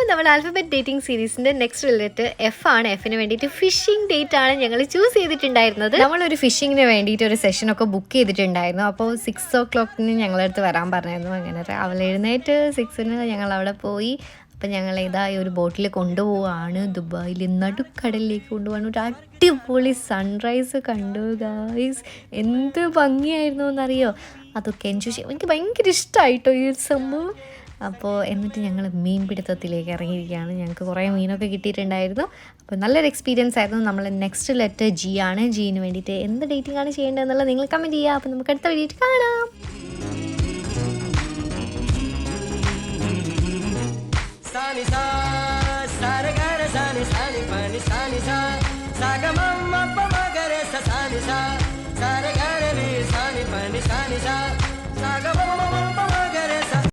നമ്മൾ alphabet dating സീരീസിന്റെ next relate F ആണ്. എഫിന് വേണ്ടിയിട്ട് ഫിഷിംഗ് ഡേറ്റ് ആണ് ഞങ്ങൾ ചൂസ് ചെയ്തിട്ടുണ്ടായിരുന്നത്. നമ്മളൊരു ഫിഷിങ്ങിന് വേണ്ടിയിട്ട് ഒരു സെഷനൊക്കെ ബുക്ക് ചെയ്തിട്ടുണ്ടായിരുന്നു. അപ്പോൾ 6 o'clock ഞങ്ങളടുത്ത് വരാൻ പറഞ്ഞായിരുന്നു. അങ്ങനെ രാവിലെ എഴുന്നേറ്റ് 6 ഞങ്ങൾ അവിടെ പോയി. അപ്പം ഞങ്ങൾ ഇതായി ഒരു ബോട്ടിൽ കൊണ്ടുപോവാണ്. ദുബായിൽ നടുക്കടലിലേക്ക് കൊണ്ടുപോകാൻ ഒരു അടിപൊളി സൺറൈസ് കണ്ടു ഗായ്സ്. എന്ത് ഭംഗിയായിരുന്നു എന്നറിയോ. അതൊക്കെ എൻജോയ് ചെയ്യും. എനിക്ക് ഭയങ്കര ഇഷ്ടമായിട്ടോ ഈ ഒരു സംഭവം. അപ്പോൾ എന്നിട്ട് ഞങ്ങൾ മീൻ പിടുത്തത്തിലേക്ക് ഇറങ്ങിയിരിക്കുകയാണ്. ഞങ്ങൾക്ക് കുറേ മീനൊക്കെ കിട്ടിയിട്ടുണ്ടായിരുന്നു. അപ്പോൾ നല്ലൊരു എക്സ്പീരിയൻസ് ആയിരുന്നു. നമ്മൾ നെക്സ്റ്റ് ലെറ്റർ ജി ആണ്. ജീന് വേണ്ടിയിട്ട് എന്ത് ഡേറ്റിംഗ് ആണ് ചെയ്യേണ്ടതെന്നുള്ളത് നിങ്ങൾ കമൻറ്റ് ചെയ്യുക. അപ്പോൾ നമുക്ക് അടുത്ത വീഡിയോയിൽ കാണാം. Sunny side.